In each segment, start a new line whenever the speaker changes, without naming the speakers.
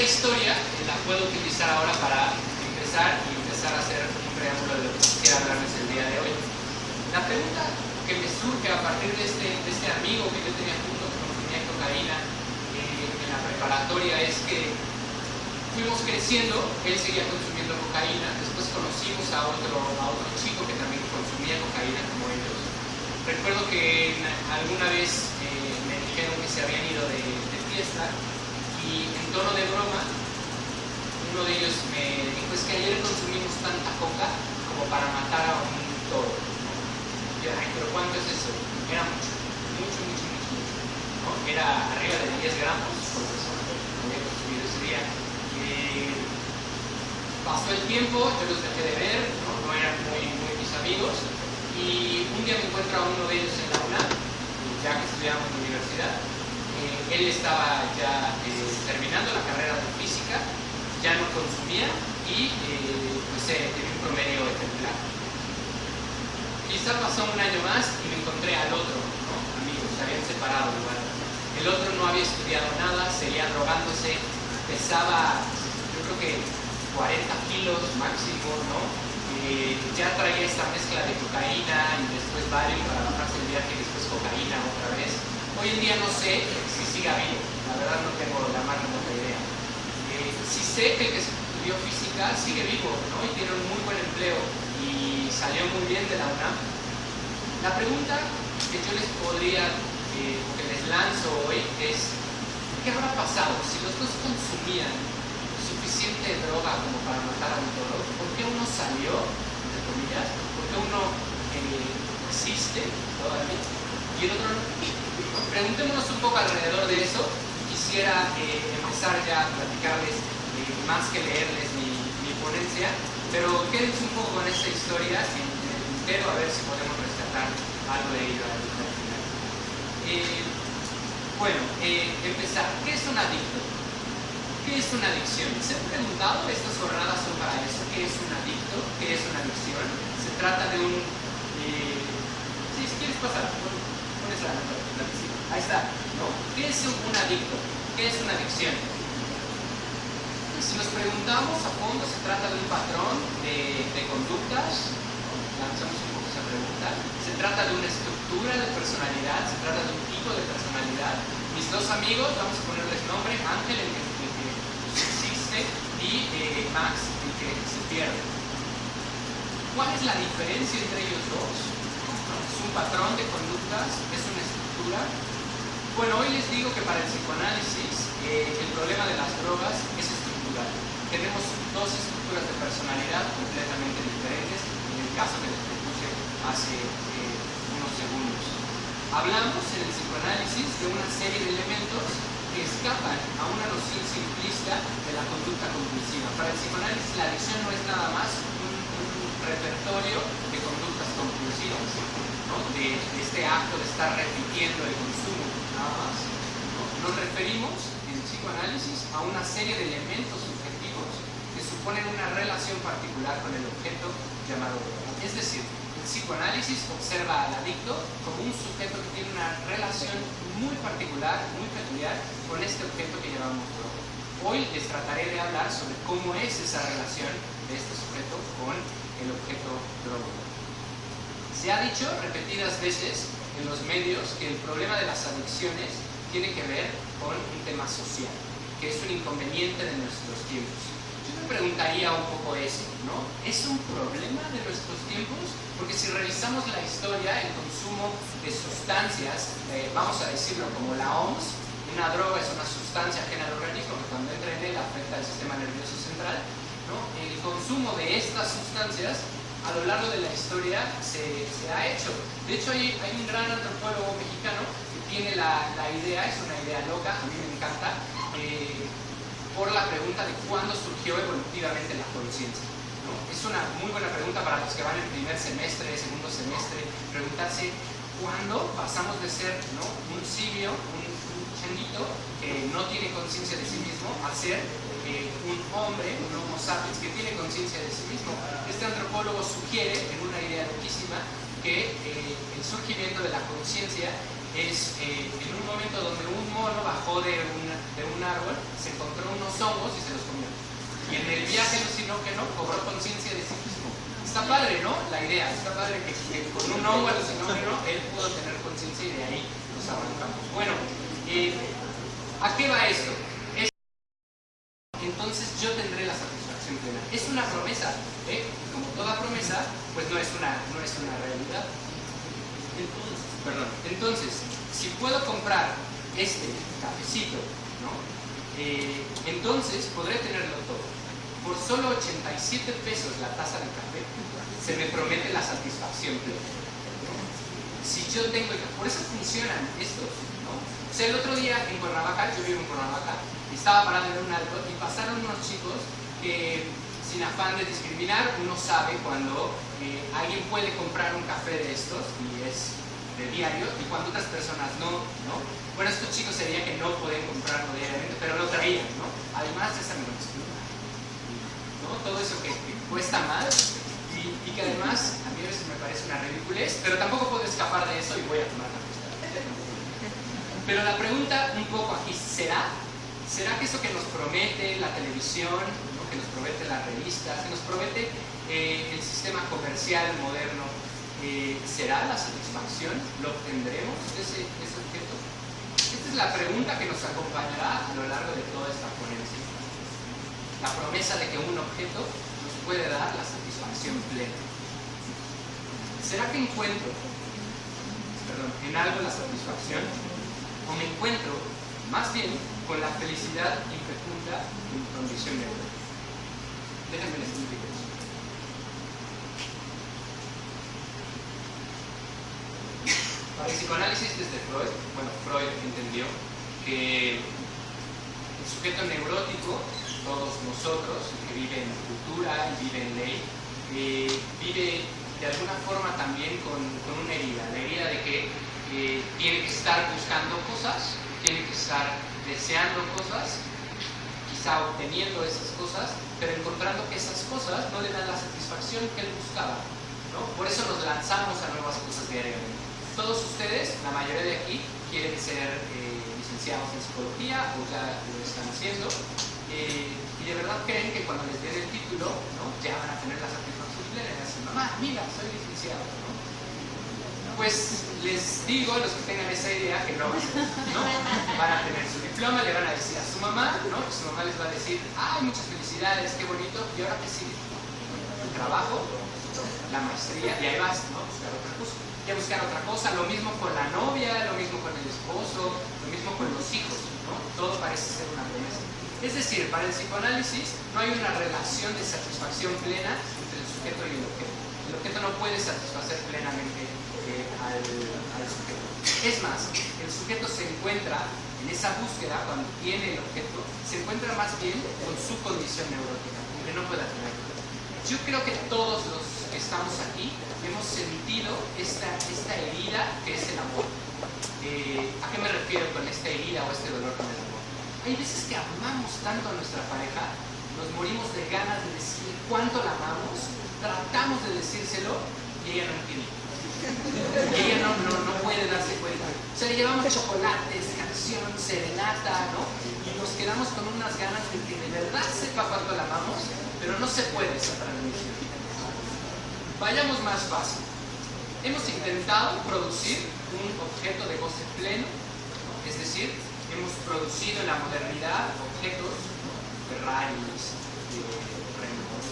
historia la puedo utilizar ahora para empezar a hacer un preámbulo de lo que quisiera hablarles el día de hoy. La pregunta que me surge a partir de este amigo que yo tenía junto que consumía cocaína en la preparatoria es que fuimos creciendo, él seguía consumiendo cocaína, después conocimos a otro chico que también consumía cocaína como ellos. Recuerdo que alguna vez me dijeron que se habían ido de fiesta y en tono de broma uno de ellos me dijo: es que ayer consumimos tanta coca como para matar a un toro. Y yo: ay, pero ¿cuánto es eso? Era mucho, ¿no? Era arriba de 10 gramos por persona que había consumido ese día. Pasó el tiempo, yo los dejé de ver, no eran muy mis amigos, y un día me encuentro a uno de ellos en la UNAM, ya que estudiábamos en la universidad. Él estaba ya terminando la carrera de física, ya no consumía y tenía un promedio ejemplar. Quizá pasó un año más y me encontré al otro, ¿no? Amigos, se habían separado igual. El otro no había estudiado nada, seguía drogándose, pesaba, yo creo que 40 kilos máximo, ¿no? Ya traía esta mezcla de cocaína y después Valium para bajarse el viaje y después cocaína otra vez. Hoy en día no sé si siga vivo, la verdad no tengo la más remota idea. Sí sé que el que estudió física sigue vivo, ¿no? Y tiene un muy buen empleo y salió muy bien de la UNAM. La pregunta que yo les podría, que les lanzo hoy es: ¿qué habrá pasado si los dos consumían suficiente droga como para matar a un toro? ¿Por qué uno salió, entre comillas? ¿Por qué uno existe todavía y el otro no? Preguntémonos un poco alrededor de eso. Quisiera empezar ya a platicarles, más que leerles mi ponencia, pero quédense un poco con esta historia en el tintero, a ver si podemos rescatar algo de ello al final. Empezar. ¿Qué es un adicto? ¿Qué es una adicción? ¿Se han preguntado? Estas jornadas son para eso. ¿Qué es un adicto? ¿Qué es una adicción? Se trata de un... si quieres pasar, pones la piscina. Ahí está, ¿no? ¿Qué es un adicto? ¿Qué es una adicción? Si nos preguntamos a fondo, se trata de un patrón de conductas, ¿no? Lanzamos un poco esa pregunta. Se trata de una estructura de personalidad, se trata de un tipo de personalidad. Mis dos amigos, vamos a ponerles nombre: Ángel, el que existe, y Max, el que se pierde. ¿Cuál es la diferencia entre ellos dos? ¿Es un patrón de conductas? ¿Es una estructura? Bueno, hoy les digo que para el psicoanálisis el problema de las drogas es estructural. Tenemos dos estructuras de personalidad completamente diferentes, en el caso que les propuse hace unos segundos. Hablamos en el psicoanálisis de una serie de elementos que escapan a una noción simplista de la conducta compulsiva. Para el psicoanálisis la adicción no es nada más un repertorio de conductas compulsivas, ¿no? de este acto de estar repitiendo el consumo, nada más, ¿no? Nos referimos en el psicoanálisis a una serie de elementos subjetivos que suponen una relación particular con el objeto llamado droga. Es decir, el psicoanálisis observa al adicto como un sujeto que tiene una relación muy particular, muy peculiar con este objeto que llamamos droga. Hoy les trataré de hablar sobre cómo es esa relación de este sujeto con el objeto droga. Se ha dicho repetidas veces en los medios que el problema de las adicciones tiene que ver con un tema social, que es un inconveniente de nuestros tiempos. Yo me preguntaría un poco eso, ¿no? ¿Es un problema de nuestros tiempos? Porque si revisamos la historia, el consumo de sustancias, vamos a decirlo como la OMS, una droga es una sustancia ajena al organismo que cuando entra en él afecta al sistema nervioso central, ¿no? El consumo de estas sustancias a lo largo de la historia se ha hecho. De hecho, hay un gran antropólogo mexicano que tiene la idea, es una idea loca, a mí me encanta, por la pregunta de cuándo surgió evolutivamente la conciencia, ¿no? Es una muy buena pregunta para los que van en primer semestre, segundo semestre, preguntarse cuándo pasamos de ser, ¿no?, un simio, un changuito que no tiene conciencia de sí mismo, a ser un hombre, un homo sapiens que tiene conciencia de sí mismo. Este antropólogo sugiere, en una idea loquísima, que el surgimiento de la conciencia es en un momento donde un mono bajó de un árbol, se encontró unos hongos y se los comió. Y en el viaje alucinó que no, cobró conciencia de sí mismo. Está padre, ¿no? La idea, está padre que con un hongo alucinógeno él pudo tener conciencia y de ahí nos arrancamos. Bueno, ¿a qué va esto? Entonces yo tendré la satisfacción plena. Es una promesa, como toda promesa, pues no es una realidad. Entonces, si puedo comprar este cafecito, ¿no? Entonces podré tenerlo todo. Por solo 87 pesos la taza de café, se me promete la satisfacción plena. Si yo tengo, por eso funcionan estos, ¿no? O sea, el otro día en Cuernavaca, yo vivo en Cuernavaca, estaba parado en un alto y pasaron unos chicos que, sin afán de discriminar, uno sabe cuando alguien puede comprar un café de estos y es de diario y cuando otras personas no. Bueno, estos chicos sería que no pueden comprarlo diariamente, pero lo traían, ¿no? Además de esa minoría, ¿no? Todo eso que cuesta más y que además a mí a veces me parece una ridiculez, pero tampoco puedo escapar de eso y voy a tomar café. Pero la pregunta un poco aquí, ¿será que eso que nos promete la televisión, ¿no? Que nos promete las revistas, que nos promete el sistema comercial moderno, ¿será la satisfacción? ¿Lo obtendremos ese objeto? Esta es la pregunta que nos acompañará a lo largo de toda esta ponencia. La promesa de que un objeto nos puede dar la satisfacción plena. ¿Será que encuentro en algo la satisfacción? ¿O me encuentro más bien con la felicidad infecunda de mi condición neurótica? Déjenme les explico eso. Para el psicoanálisis desde Freud, Freud entendió que el sujeto neurótico, todos nosotros, que vive en cultura y vive en ley, vive de alguna forma también con una herida, la herida de que tiene que estar buscando cosas, tiene que estar deseando cosas, quizá obteniendo esas cosas, pero encontrando que esas cosas no le dan la satisfacción que él buscaba, ¿no? Por eso nos lanzamos a nuevas cosas diariamente. Todos ustedes, la mayoría de aquí, quieren ser licenciados en psicología o ya lo están haciendo, y de verdad creen que cuando les den el título, ¿no? Ya van a tener la satisfacción plena y decir, mamá, mira, soy licenciado, ¿no? Pues les digo a los que tengan esa idea que no va a ser, ¿no? Van a tener su diploma, le van a decir a su mamá, ¿no? Y su mamá les va a decir, ¡ay, muchas felicidades, qué bonito! ¿Y ahora qué sigue? El trabajo, la maestría, y ahí vas, ¿no? Buscar otra cosa. Ya buscar otra cosa, lo mismo con la novia, lo mismo con el esposo, lo mismo con los hijos, ¿no? Todo parece ser una promesa. Es decir, para el psicoanálisis no hay una relación de satisfacción plena entre el sujeto y el objeto. El objeto no puede satisfacer plenamente al sujeto. Es más, el sujeto se encuentra en esa búsqueda, cuando tiene el objeto, se encuentra más bien con su condición neurótica, aunque no pueda tenerlo. Yo creo que todos los que estamos aquí hemos sentido esta herida que es el amor. ¿A qué me refiero con esta herida o este dolor con el amor? Hay veces que amamos tanto a nuestra pareja, nos morimos de ganas de decir cuánto la amamos, tratamos de decírselo y ella no entiende. Y ella no puede darse cuenta. O sea, le llevamos chocolates, canción, serenata, ¿no? Y nos quedamos con unas ganas de que de verdad sepa cuánto la amamos, pero no se puede esa transmisión. Vayamos más fácil. Hemos intentado producir un objeto de goce pleno, ¿no? Es decir, hemos producido en la modernidad objetos, ¿no? Ferraris, Renault,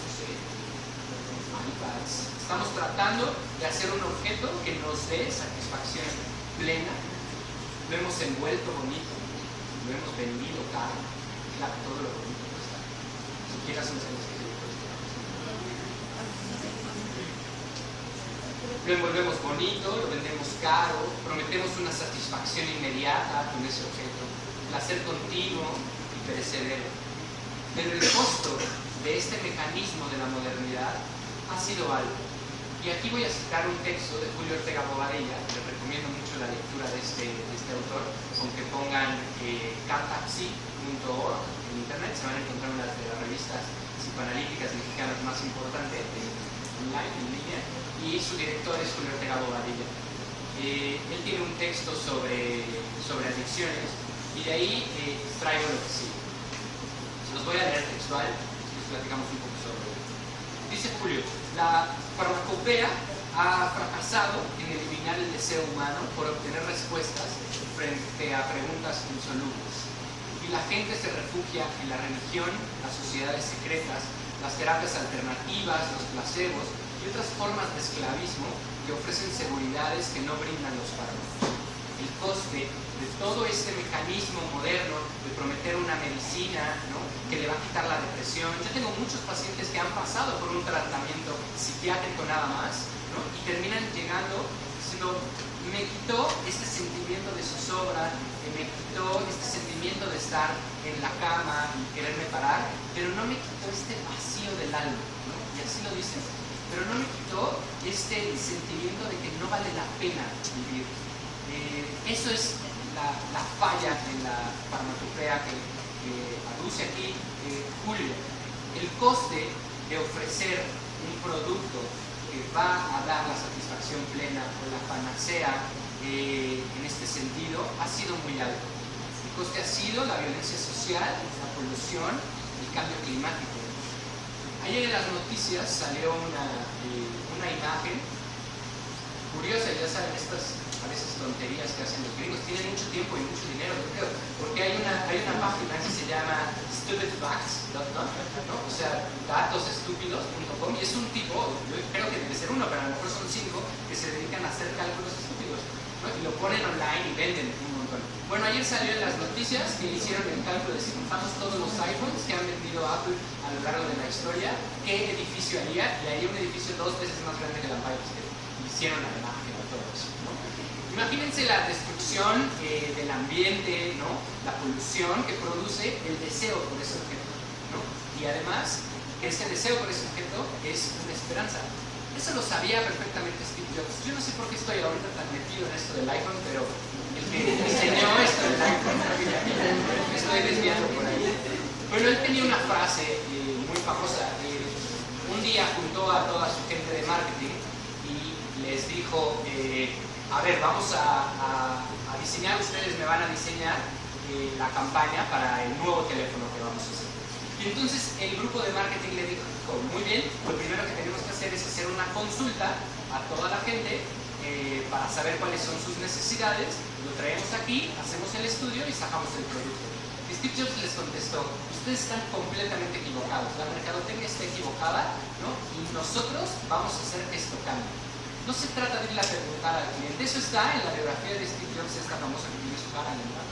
iPads. Estamos tratando de hacer un objeto que nos dé satisfacción plena. Lo hemos envuelto bonito, lo hemos vendido caro, claro, todo lo bonito cuesta. Siquiera son celos que yo cuesta. Lo envolvemos bonito, lo vendemos caro, prometemos una satisfacción inmediata con ese objeto, placer continuo y perecedero. Pero el costo de este mecanismo de la modernidad ha sido alto. Y aquí voy a citar un texto de Julio Ortega Bobadilla, les recomiendo mucho la lectura de este autor, aunque pongan cartapsi.org en internet, se van a encontrar una de las revistas psicoanalíticas mexicanas más importantes online, en línea, y su director es Julio Ortega Bobadilla. él tiene un texto sobre adicciones y de ahí extraigo lo que sigue. Se los voy a leer textual, después platicamos un poco sobre él. Dice Julio, la farmacopea ha fracasado en eliminar el deseo humano por obtener respuestas frente a preguntas insolubles. Y la gente se refugia en la religión, las sociedades secretas, las terapias alternativas, los placebos y otras formas de esclavismo que ofrecen seguridades que no brindan los fármacos. El coste de todo este mecanismo moderno de prometer una medicina, ¿no?, que le va a quitar la depresión. Yo tengo muchos pacientes que han pasado por un tratamiento psiquiátrico nada más, ¿no?, y terminan llegando diciendo, me quitó este sentimiento de zozobra, me quitó este sentimiento de estar en la cama y quererme parar, pero no me quitó este vacío del alma, ¿no? Y así lo dicen, pero no me quitó este sentimiento de que no vale la pena vivir. Eso es la falla en la farmacopea que aduce aquí Julio. El coste de ofrecer un producto que va a dar la satisfacción plena o la panacea en este sentido ha sido muy alto. El coste ha sido la violencia social, la polución, el cambio climático. Ayer en las noticias salió una imagen curiosa, ya saben, estas a veces tonterías que hacen los gringos, tienen mucho tiempo y mucho dinero, yo creo, porque hay una página que se llama stupidfacts.com, ¿no? O sea, datosestúpidos.com, y es un tipo, yo creo que debe ser uno, pero a lo mejor son 5 que se dedican a hacer cálculos estúpidos, ¿no? Y lo ponen online y venden un montón. Bueno, ayer salió en las noticias que hicieron el cálculo de si contamos todos los iPhones que han vendido Apple a lo largo de la historia, qué edificio haría, y haría un edificio 2 veces más grande que el Empire State. Hicieron la imagen y todo eso, ¿no? Imagínense la destrucción del ambiente, ¿no?, la polución que produce el deseo por ese objeto, ¿no? Y además, ese deseo por ese objeto es una esperanza. Eso lo sabía perfectamente Steve Jobs. Yo no sé por qué estoy ahorita tan metido en esto del iPhone, pero el que diseñó esto del iPhone, me estoy desviando por ahí. Bueno, él tenía una frase muy famosa. Un día juntó a toda su gente de marketing y les dijo, a ver, vamos a diseñar, ustedes me van a diseñar la campaña para el nuevo teléfono que vamos a hacer. Y entonces el grupo de marketing le dijo, muy bien, lo primero que tenemos que hacer es hacer una consulta a toda la gente para saber cuáles son sus necesidades, lo traemos aquí, hacemos el estudio y sacamos el producto. Y Steve Jobs les contestó, ustedes están completamente equivocados, la mercadotecnia está equivocada, ¿no?, y nosotros vamos a hacer que esto cambie. No se trata de ir a preguntar al cliente, eso está en la biografía de Steve Jobs, esta famosa que tiene su cara, ¿verdad?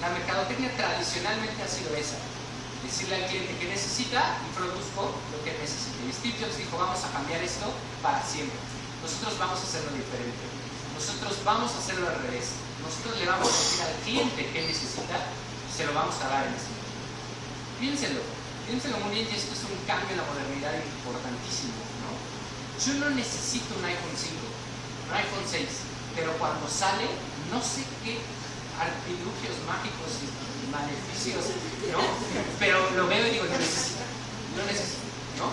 La mercadotecnia tradicionalmente ha sido esa, decirle al cliente qué necesita y produzco lo que necesita. Y Steve Jobs dijo, vamos a cambiar esto para siempre. Nosotros vamos a hacerlo diferente. Nosotros vamos a hacerlo al revés. Nosotros le vamos a decir al cliente qué necesita y se lo vamos a dar en ese momento. Piénselo muy bien, y esto es un cambio en la modernidad importantísimo, ¿no? Yo no necesito un iPhone 5, un iPhone 6, pero cuando sale, no sé qué artilugios mágicos y maleficios, ¿no? Pero lo veo y digo, no necesito, ¿no?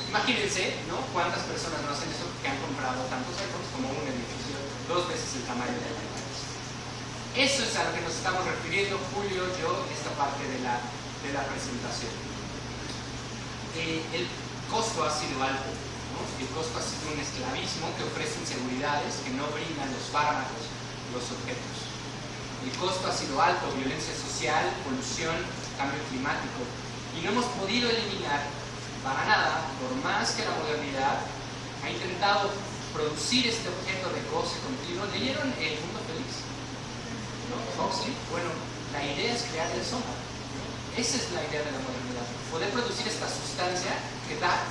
Imagínense, ¿no?, cuántas personas no hacen eso, que han comprado tantos iPhones como un edificio 2 veces el tamaño de iPhones. Eso es a lo que nos estamos refiriendo, Julio, yo, esta parte de la presentación. El costo ha sido alto, ¿no? El costo ha sido un esclavismo que ofrece inseguridades que no brindan los fármacos, los objetos. El costo ha sido alto, violencia social, polución, cambio climático. Y no hemos podido eliminar para nada, por más que la modernidad ha intentado producir este objeto de goce continuo. ¿Leyeron El Mundo Feliz?, ¿no? Huxley. Bueno, la idea es crear el sombra, ¿no? Esa es la idea de la modernidad. Poder producir esta sustancia que da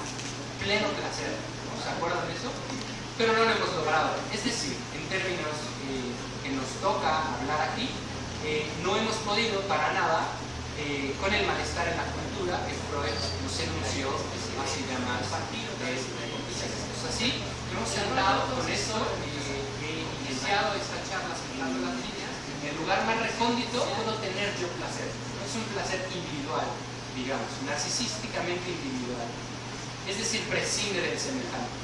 pleno placer, ¿no? ¿Se acuerdan de eso? Pero no lo hemos logrado. Es decir, en términos que nos toca hablar aquí, no hemos podido para nada con el malestar en la cultura que Freud nos enunció hace ya más de 6 años. Así, hemos sentado con esto, he iniciado esta charla sentando las líneas, en el lugar más recóndito puedo tener yo placer. No es un placer individual, digamos, narcisísticamente individual. Es decir, prescinde del semejante.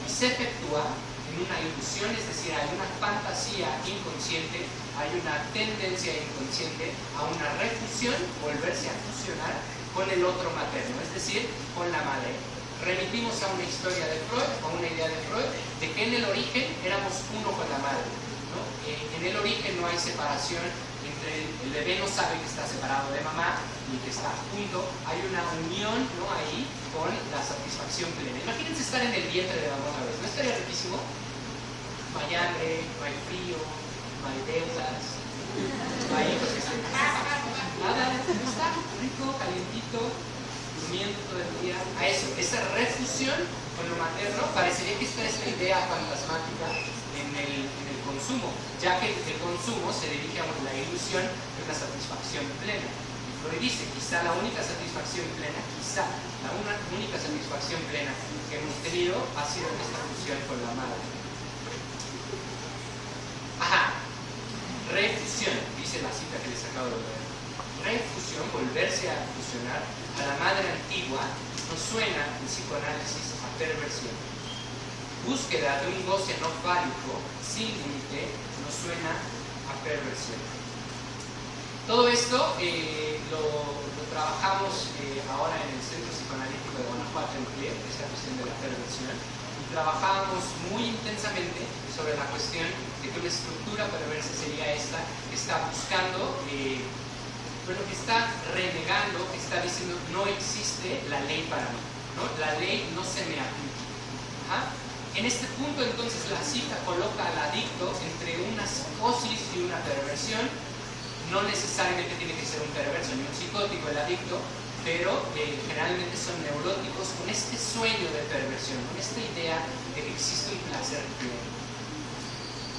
Y se efectúa en en una ilusión, es decir, hay una fantasía inconsciente, hay una tendencia inconsciente a una refusión, volverse a fusionar con el otro materno, es decir, con la madre. Remitimos a una historia de Freud, a una idea de Freud, de que en el origen éramos uno con la madre, ¿no? En el origen no hay separación entre el bebé, no sabe que está separado de mamá ni que está junto, hay una unión, ¿no?, ahí con la satisfacción plena. Imagínense estar en el vientre de mamá una vez, ¿no estaría riquísimo? No hay hambre, no hay frío, no hay deudas, no hay hijos que estén nada, está rico, calientito, durmiendo todo el día. A eso, esa refusión con lo materno, parecería que esta es la idea fantasmática en el consumo, ya que el consumo se dirige a la ilusión de una satisfacción plena. Y Freud dice, quizá la única satisfacción plena que hemos tenido ha sido esta fusión con la madre. Ajá, refusión, dice la cita que les acabo de leer. Refusión, volverse a fusionar a la madre antigua, nos suena en psicoanálisis a perversión. Búsqueda de un goce no fálico, sin límite, nos suena a perversión. Todo esto lo trabajamos ahora en el Centro Psicoanalítico de Guanajuato, en Kiev, esta cuestión de la perversión, y trabajamos muy intensamente sobre la cuestión de que una estructura perversa sería esta, que está buscando, pero que está renegando, que está diciendo no existe la ley para mí, ¿no? La ley no se me aplica. ¿Ah? En este punto entonces la cita coloca al adicto entre una psicosis y una perversión. No necesariamente tiene que ser un perverso ni un psicótico el adicto, pero generalmente son neuróticos con este sueño de perversión, con esta idea de que existe un placer pleno.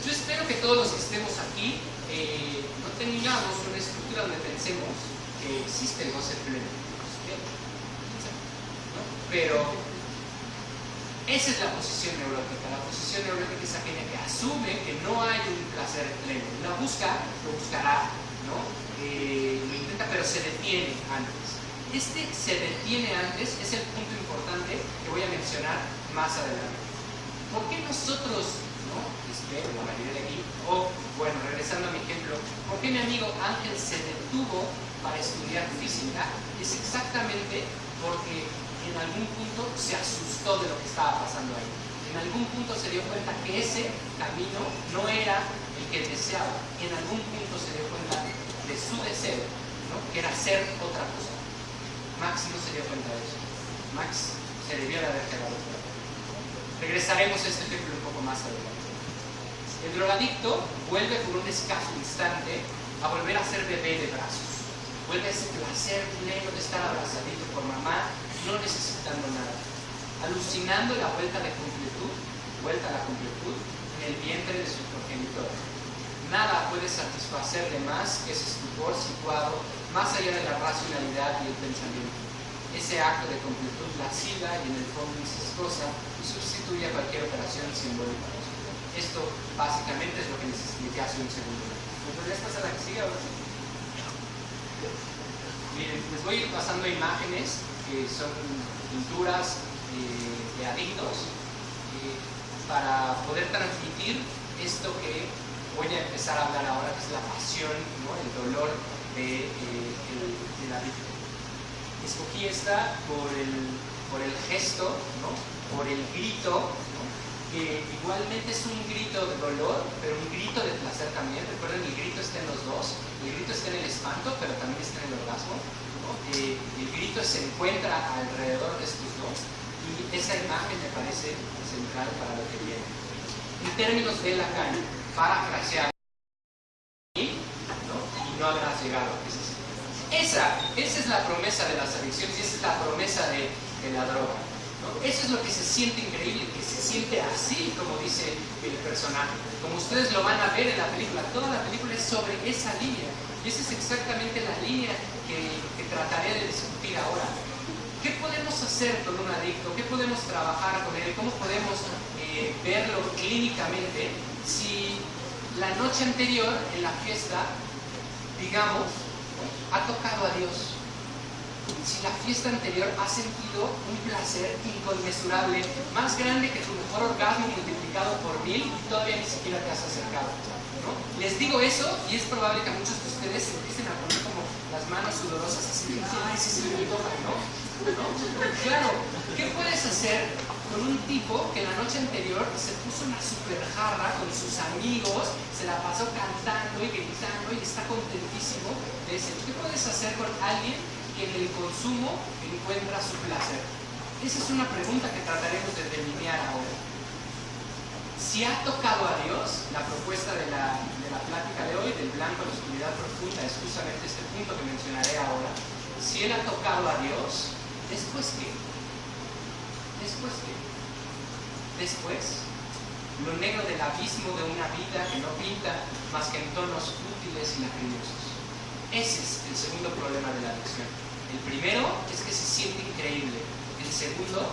Yo espero que todos los que estemos aquí no tengamos una estructura donde pensemos que existe el goce pleno, ¿no? Pero esa es la posición neurótica. La posición neurótica es aquella que asume que no hay un placer pleno. La busca, lo buscará, ¿no? Lo intenta, pero se detiene antes. Este se detiene antes es el punto importante que voy a mencionar más adelante. ¿Por qué nosotros, no? Espero, la mayoría de aquí, o bueno, regresando a mi ejemplo, ¿por qué mi amigo Ángel se detuvo para estudiar física? Es exactamente porque en algún punto se asustó de lo que estaba pasando ahí. En algún punto se dio cuenta que ese camino no era el que deseaba. En algún punto se dio cuenta de su deseo, ¿no?, que era ser otra cosa. Max no se dio cuenta de eso. Max se debió de haber quedado fuera. Regresaremos a este ejemplo un poco más adelante. El drogadicto vuelve por un escaso instante a volver a ser bebé de brazos. Vuelve a ese placer pleno de estar abrazadito por mamá, no necesitando nada, alucinando la vuelta a la completud en el vientre de su progenitor. Nada puede satisfacerle más que ese estupor situado más allá de la racionalidad y el pensamiento. Ese acto de completud lasciva y en el fondo incestuosa sustituye a cualquier operación simbólica. Esto básicamente es lo que les expliqué hace un segundo. ¿Me podrías pasar a la que sigue ahora? Miren, les voy a ir pasando imágenes que son pinturas de adictos para poder transmitir esto que voy a empezar a hablar ahora, que es la pasión, ¿no?, el dolor del adicto. Escogí esta por el gesto, ¿no?, por el grito, ¿no?, que igualmente es un grito de dolor, pero un grito de placer también. Recuerden, el grito está en los dos, el grito está en el espanto, pero también está en el orgasmo, ¿no? El grito se encuentra alrededor de estos dos, y esa imagen me parece central para lo que viene. En términos de Lacan, parafrasear, ¿no?, y no habrás llegado. Esa es la promesa de las adicciones, y esa es la promesa de la droga, ¿no? Eso es lo que se siente increíble, que se siente así, como dice el personaje. Como ustedes lo van a ver en la película, toda la película es sobre esa línea, y esa es exactamente la línea que trataré de discutir ahora. ¿Qué podemos hacer con un adicto? ¿Qué podemos trabajar con él? ¿Cómo podemos verlo clínicamente si la noche anterior en la fiesta, digamos, ha tocado a Dios? Si la fiesta anterior ha sentido un placer inconmensurable, más grande que tu mejor orgasmo multiplicado por 1000 y todavía ni siquiera te has acercado, ¿no? Les digo eso y es probable que a muchos de ustedes se empiecen a poner como las manos sudorosas así de, ay, sí se me antoja, ¿no? Claro, ¿qué puedes hacer con un tipo que la noche anterior se puso una super jarra con sus amigos, se la pasó cantando y gritando y está contentísimo de ese? ¿Qué puedes hacer con alguien que en el consumo encuentra su placer? Esa es una pregunta que trataremos de delinear ahora. Si ha tocado a Dios, la propuesta de la plática de hoy, del blanco a la oscuridad profunda, es justamente este punto que mencionaré ahora. Si él ha tocado a Dios, ¿después qué? ¿Después qué? Después, lo negro del abismo de una vida que no pinta más que en tonos útiles y lacrimosos. Ese es el segundo problema de la adicción. El primero es que se siente increíble. El segundo,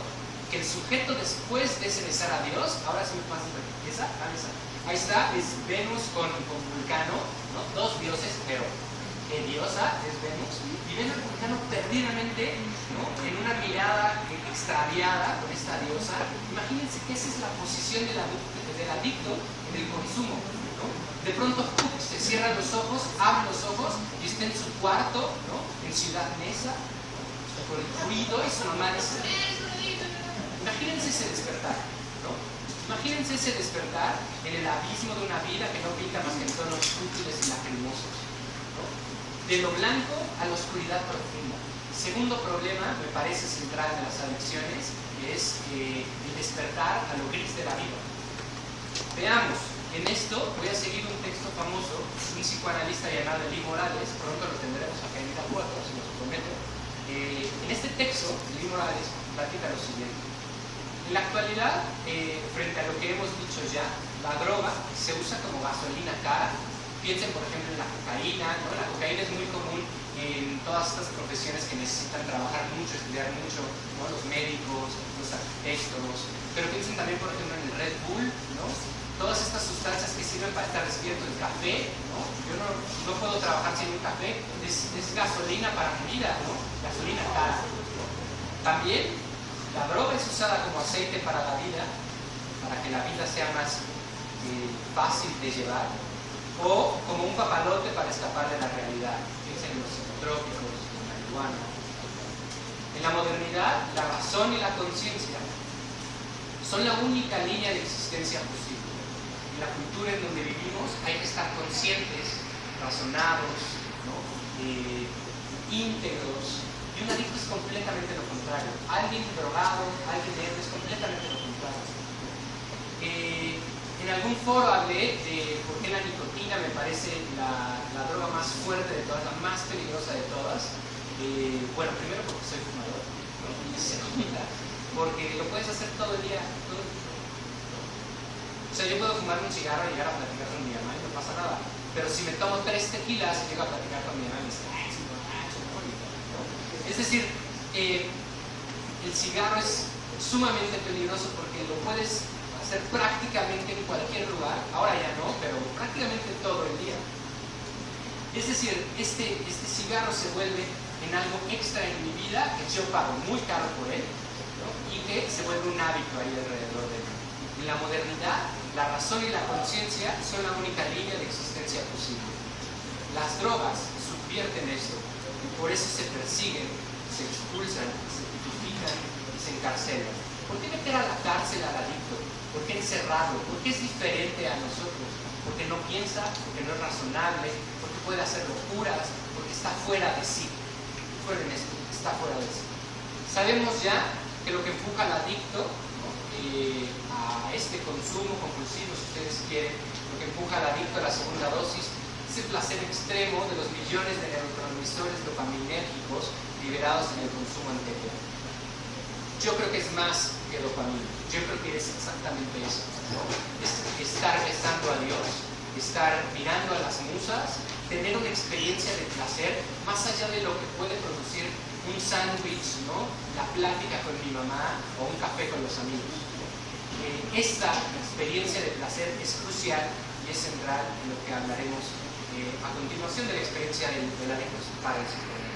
que el sujeto después de ese besar a Dios, ahora sí me pasa esa, ahí está, es Venus con Vulcano, ¿no? Dos dioses, pero diosa es Venus, y Venus y Vulcano perdidamente, ¿no? En una mirada extraviada con esta diosa. Imagínense que esa es la posición del adicto en el consumo, ¿no? De pronto se cierra los ojos, abre los ojos y está en su cuarto, ¿no? En Ciudad Neza, con el ruido y su mamá dice, imagínense ese despertar, ¿no? Imagínense ese despertar en el abismo de una vida que no pinta más que en tonos útiles y lacrimosos, ¿no? De lo blanco a la oscuridad profunda. El segundo problema, me parece central de las adicciones, es el despertar a lo gris de la vida. Veamos, en esto voy a seguir un texto famoso, un psicoanalista llamado Lee Morales, pronto lo tendremos acá en Itapuato, se los prometo. En este texto, Lee Morales platica lo siguiente. En la actualidad, frente a lo que hemos dicho ya, la droga se usa como gasolina cara. Piensen, por ejemplo, en la cocaína, ¿no? La cocaína es muy común en todas estas profesiones que necesitan trabajar mucho, estudiar mucho, ¿no? Los médicos, los arquitectos, pero piensen también, por ejemplo, en el Red Bull, ¿no? Todas estas sustancias que sirven para estar despierto, el café, ¿no? Yo no puedo trabajar sin un café, es gasolina para mi vida, ¿no? Gasolina cara. También la droga es usada como aceite para la vida, para que la vida sea más fácil de llevar, o como un papalote para escapar de la realidad. Piensen en los psicotrópicos, en la marihuana. En la modernidad, la razón y la conciencia son la única línea de existencia posible. En la cultura en donde vivimos hay que estar conscientes, razonados, ¿no? Íntegros. Y un adicto es completamente lo contrario. Alguien drogado, alguien ebrio es completamente lo contrario. En algún foro hablé de por qué la nicotina me parece la droga más fuerte de todas, la más peligrosa de todas. Bueno, primero porque soy fumador, ¿no? Y segunda, porque lo puedes hacer todo el día. O sea, yo puedo fumarme un cigarro y llegar a platicar con mi mamá y no pasa nada. Pero si me tomo 3 tequilas y llego a platicar con mi mamá y me dice, ay, es un borracho, ¿no? Es decir, el cigarro es sumamente peligroso porque lo puedes hacer prácticamente en cualquier lugar, ahora ya no, pero prácticamente todo el día. Es decir, este cigarro se vuelve en algo extra en mi vida, que yo pago muy caro por él, ¿no? Y que se vuelve un hábito ahí alrededor de mí. En la modernidad, la razón y la conciencia son la única línea de existencia posible. Las drogas subvierten esto y por eso se persiguen, se expulsan, se tipifican y se encarcelan. ¿Por qué meter a la cárcel al adicto? ¿Por qué encerrarlo? ¿Por qué es diferente a nosotros? Porque no piensa, porque no es razonable, porque puede hacer locuras, porque está fuera de sí. Recuerden esto, está fuera de sí. Sabemos ya que lo que empuja al adicto, ¿no? A este consumo compulsivo, si ustedes quieren, lo que empuja al adicto a la segunda dosis es el placer extremo de los millones de neurotransmisores dopaminérgicos liberados en el consumo anterior. Yo creo que es más que dopamina, yo creo que es exactamente eso, ¿no? Es estar besando a Dios, estar mirando a las musas, tener una experiencia de placer más allá de lo que puede producir un sándwich, ¿no? La plática con mi mamá o un café con los amigos. Esta experiencia de placer es crucial y es central en lo que hablaremos a continuación de la experiencia del adicto para el psicólogo.